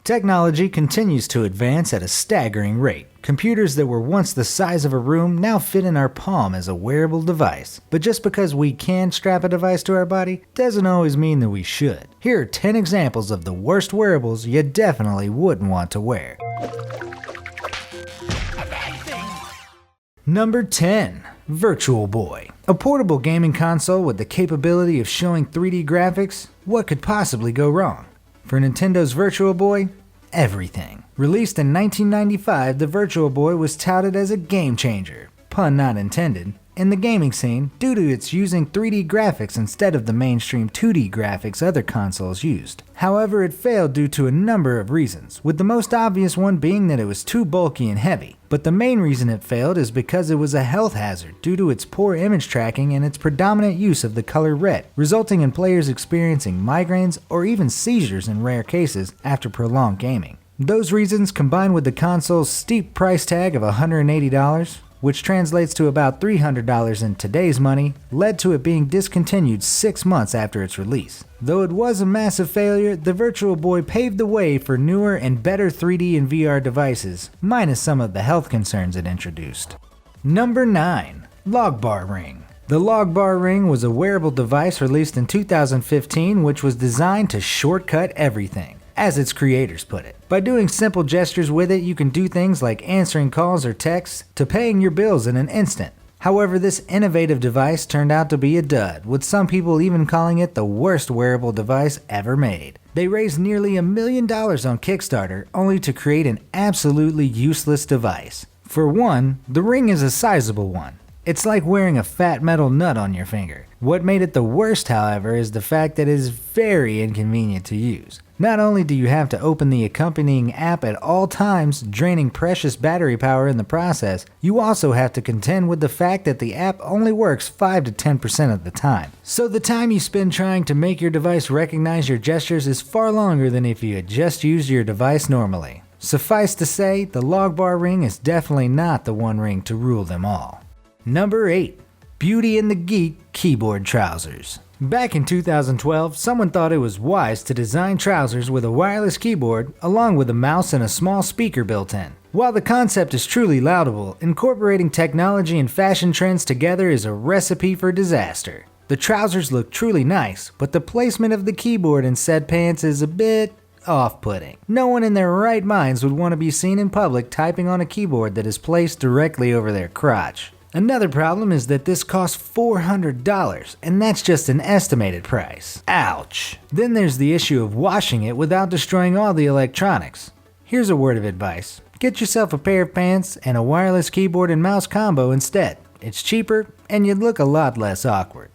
Technology continues to advance at a staggering rate. Computers that were once the size of a room now fit in our palm as a wearable device. But just because we can strap a device to our body doesn't always mean that we should. Here are 10 examples of the worst wearables you definitely wouldn't want to wear. Number 10. Virtual Boy. A portable gaming console with the capability of showing 3D graphics? What could possibly go wrong? For Nintendo's Virtual Boy, everything. Released in 1995, the Virtual Boy was touted as a game changer, pun not intended, in the gaming scene due to its using 3D graphics instead of the mainstream 2D graphics other consoles used. However, it failed due to a number of reasons, with the most obvious one being that it was too bulky and heavy. But the main reason it failed is because it was a health hazard due to its poor image tracking and its predominant use of the color red, resulting in players experiencing migraines or even seizures in rare cases after prolonged gaming. Those reasons, combined with the console's steep price tag of $180, which translates to about $300 in today's money, led to it being discontinued 6 months after its release. Though it was a massive failure, the Virtual Boy paved the way for newer and better 3D and VR devices, minus some of the health concerns it introduced. Number 9. Logbarring. The Logbarring was a wearable device released in 2015 which was designed to shortcut everything, as its creators put it. By doing simple gestures with it, you can do things like answering calls or texts to paying your bills in an instant. However, this innovative device turned out to be a dud, with some people even calling it the worst wearable device ever made. They raised nearly $1 million on Kickstarter only to create an absolutely useless device. For one, the ring is a sizable one. It's like wearing a fat metal nut on your finger. What made it the worst, however, is the fact that it is very inconvenient to use. Not only do you have to open the accompanying app at all times, draining precious battery power in the process, you also have to contend with the fact that the app only works 5 to 10% of the time. So the time you spend trying to make your device recognize your gestures is far longer than if you had just used your device normally. Suffice to say, the Logbarring is definitely not the one ring to rule them all. Number 8. Beauty and the Geek Keyboard Trousers. Back in 2012, someone thought it was wise to design trousers with a wireless keyboard along with a mouse and a small speaker built in. While the concept is truly laudable, incorporating technology and fashion trends together is a recipe for disaster. The trousers look truly nice, but the placement of the keyboard in said pants is a bit off-putting. No one in their right minds would want to be seen in public typing on a keyboard that is placed directly over their crotch. Another problem is that this costs $400, and that's just an estimated price. Ouch! Then there's the issue of washing it without destroying all the electronics. Here's a word of advice. Get yourself a pair of pants and a wireless keyboard and mouse combo instead. It's cheaper, and you'd look a lot less awkward.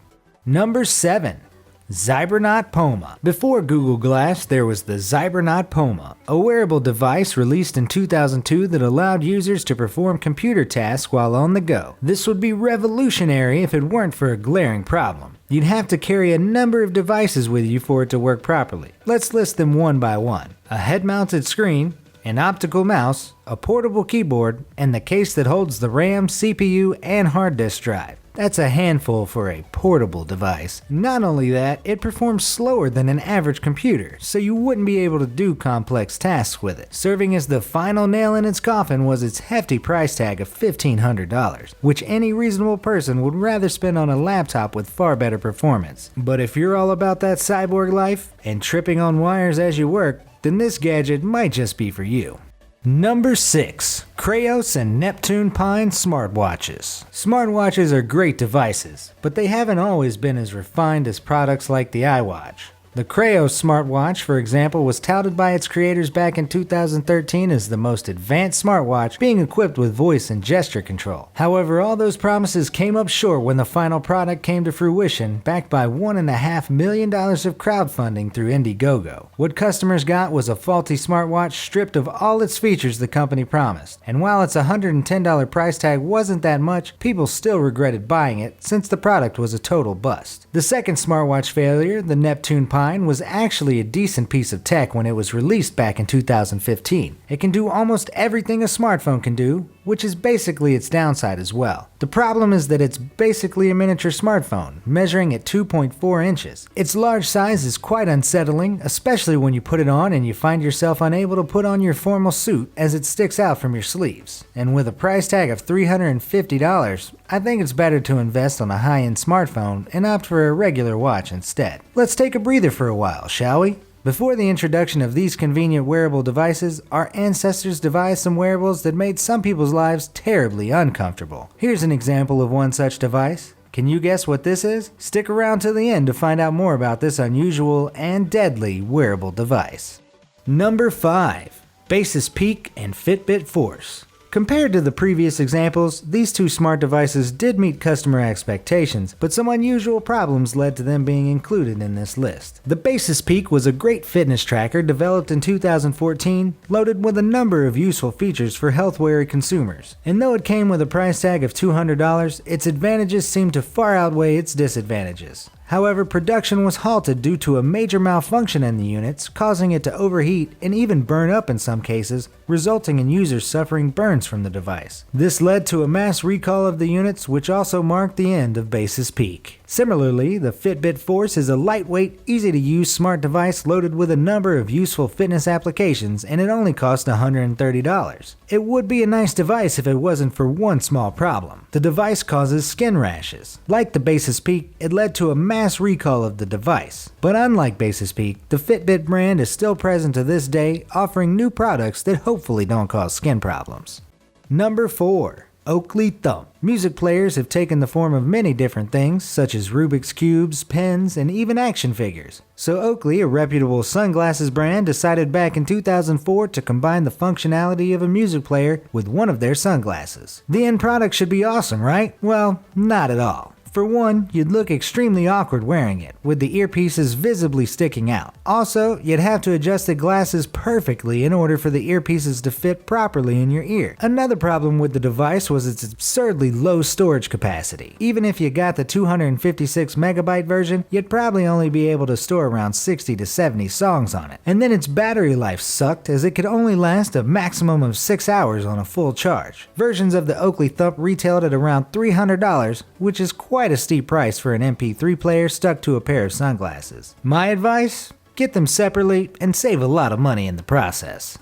Number 7. Not Poma. Before Google Glass, there was the Not Poma, a wearable device released in 2002 that allowed users to perform computer tasks while on the go. This would be revolutionary if it weren't for a glaring problem. You'd have to carry a number of devices with you for it to work properly. Let's list them one by one. A head-mounted screen, an optical mouse, a portable keyboard, and the case that holds the RAM, CPU, and hard disk drive. That's a handful for a portable device. Not only that, it performs slower than an average computer, so you wouldn't be able to do complex tasks with it. Serving as the final nail in its coffin was its hefty price tag of $1,500, which any reasonable person would rather spend on a laptop with far better performance. But if you're all about that cyborg life and tripping on wires as you work, then this gadget might just be for you. Number 6. Crayons and Neptune Pine Smartwatches. Smartwatches are great devices, but they haven't always been as refined as products like the iWatch. The Crayons smartwatch, for example, was touted by its creators back in 2013 as the most advanced smartwatch, being equipped with voice and gesture control. However, all those promises came up short when the final product came to fruition, backed by $1.5 million of crowdfunding through Indiegogo. What customers got was a faulty smartwatch stripped of all its features the company promised. And while its $110 price tag wasn't that much, people still regretted buying it since the product was a total bust. The second smartwatch failure, the Neptune Pine, was actually a decent piece of tech when it was released back in 2015. It can do almost everything a smartphone can do, which is basically its downside as well. The problem is that it's basically a miniature smartphone, measuring at 2.4 inches. Its large size is quite unsettling, especially when you put it on and you find yourself unable to put on your formal suit as it sticks out from your sleeves. And with a price tag of $350, I think it's better to invest on a high-end smartphone and opt for a regular watch instead. Let's take a breather for a while, shall we? Before the introduction of these convenient wearable devices, our ancestors devised some wearables that made some people's lives terribly uncomfortable. Here's an example of one such device. Can you guess what this is? Stick around to the end to find out more about this unusual and deadly wearable device. Number 5. Basis Peak and Fitbit Force. Compared to the previous examples, these two smart devices did meet customer expectations, but some unusual problems led to them being included in this list. The Basis Peak was a great fitness tracker developed in 2014, loaded with a number of useful features for health-wary consumers. And though it came with a price tag of $200, its advantages seemed to far outweigh its disadvantages. However, production was halted due to a major malfunction in the units, causing it to overheat and even burn up in some cases, resulting in users suffering burns from the device. This led to a mass recall of the units, which also marked the end of Basis Peak. Similarly, the Fitbit Force is a lightweight, easy-to-use smart device loaded with a number of useful fitness applications, and it only cost $130. It would be a nice device if it wasn't for one small problem. The device causes skin rashes. Like the Basis Peak, it led to a mass recall of the device. But unlike Basis Peak, the Fitbit brand is still present to this day, offering new products that hopefully don't cause skin problems. Number 4. Oakley Thumb. Music players have taken the form of many different things, such as Rubik's Cubes, pens, and even action figures. So Oakley, a reputable sunglasses brand, decided back in 2004 to combine the functionality of a music player with one of their sunglasses. The end product should be awesome, right? Well, not at all. For one, you'd look extremely awkward wearing it, with the earpieces visibly sticking out. Also, you'd have to adjust the glasses perfectly in order for the earpieces to fit properly in your ear. Another problem with the device was its absurdly low storage capacity. Even if you got the 256 megabyte version, you'd probably only be able to store around 60 to 70 songs on it. And then its battery life sucked, as it could only last a maximum of 6 hours on a full charge. Versions of the Oakley Thumb retailed at around $300, which is quite a steep price for an MP3 player stuck to a pair of sunglasses. My advice? Get them separately and save a lot of money in the process.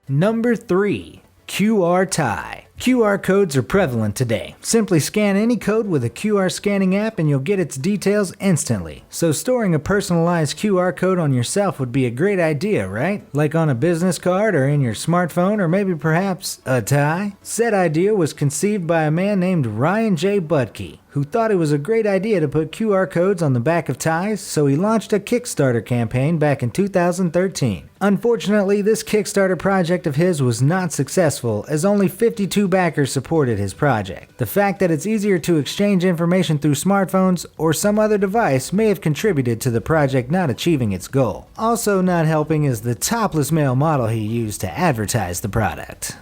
Number 3. QR tie. QR codes are prevalent today. Simply scan any code with a QR scanning app and you'll get its details instantly. So storing a personalized QR code on yourself would be a great idea, right? Like on a business card or in your smartphone, or maybe perhaps a tie? Said idea was conceived by a man named Ryan J. Budke, who thought it was a great idea to put QR codes on the back of ties, so he launched a Kickstarter campaign back in 2013. Unfortunately, this Kickstarter project of his was not successful, as only 52 backers supported his project. The fact that it's easier to exchange information through smartphones or some other device may have contributed to the project not achieving its goal. Also not helping is the topless male model he used to advertise the product.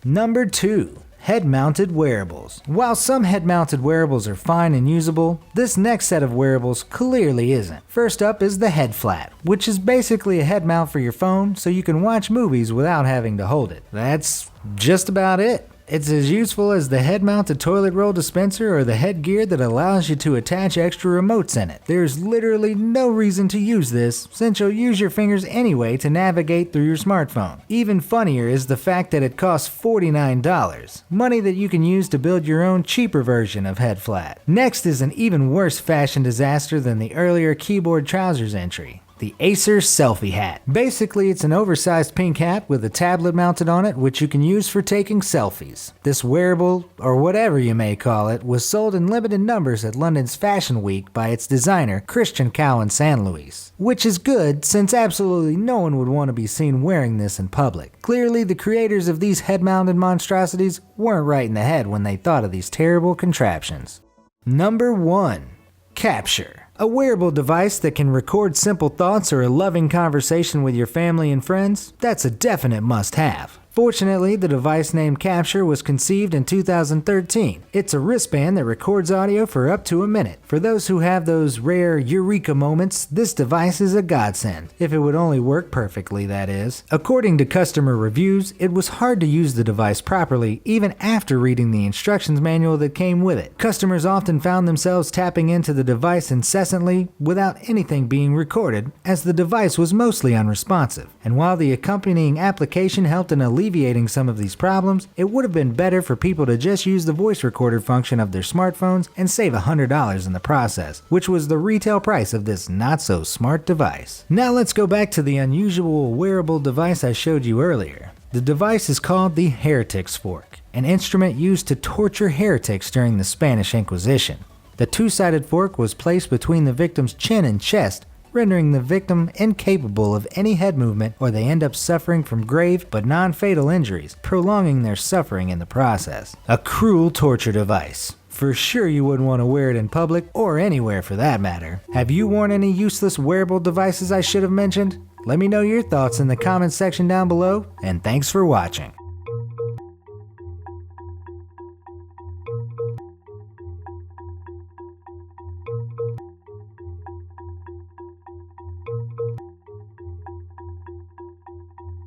Number 2. Head-mounted wearables. While some head-mounted wearables are fine and usable, this next set of wearables clearly isn't. First up is the head flap, which is basically a head mount for your phone so you can watch movies without having to hold it. That's just about it. It's as useful as the head-mounted toilet roll dispenser or the headgear that allows you to attach extra remotes in it. There's literally no reason to use this, since you'll use your fingers anyway to navigate through your smartphone. Even funnier is the fact that it costs $49, money that you can use to build your own cheaper version of head flap. Next is an even worse fashion disaster than the earlier keyboard trousers entry. The Acer Selfie Hat. Basically, it's an oversized pink hat with a tablet mounted on it, which you can use for taking selfies. This wearable, or whatever you may call it, was sold in limited numbers at London's Fashion Week by its designer, Christian Cowan San Luis. Which is good, since absolutely no one would want to be seen wearing this in public. Clearly, the creators of these head-mounted monstrosities weren't right in the head when they thought of these terrible contraptions. Number 1. Capture. A wearable device that can record simple thoughts or a loving conversation with your family and friends, that's a definite must-have. Fortunately, the device named Capture was conceived in 2013. It's a wristband that records audio for up to a minute. For those who have those rare eureka moments, this device is a godsend. If it would only work perfectly, that is. According to customer reviews, it was hard to use the device properly, even after reading the instructions manual that came with it. Customers often found themselves tapping into the device incessantly without anything being recorded, as the device was mostly unresponsive. And while the accompanying application helped in alleviating some of these problems, it would have been better for people to just use the voice recorder function of their smartphones and save $100 in the process, which was the retail price of this not-so-smart device. Now let's go back to the unusual wearable device I showed you earlier. The device is called the Heretic's Fork, an instrument used to torture heretics during the Spanish Inquisition. The two-sided fork was placed between the victim's chin and chest, rendering the victim incapable of any head movement, or they end up suffering from grave but non-fatal injuries, prolonging their suffering in the process. A cruel torture device. For sure you wouldn't want to wear it in public, or anywhere for that matter. Have you worn any useless wearable devices I should have mentioned? Let me know your thoughts in the comments section down below, and thanks for watching.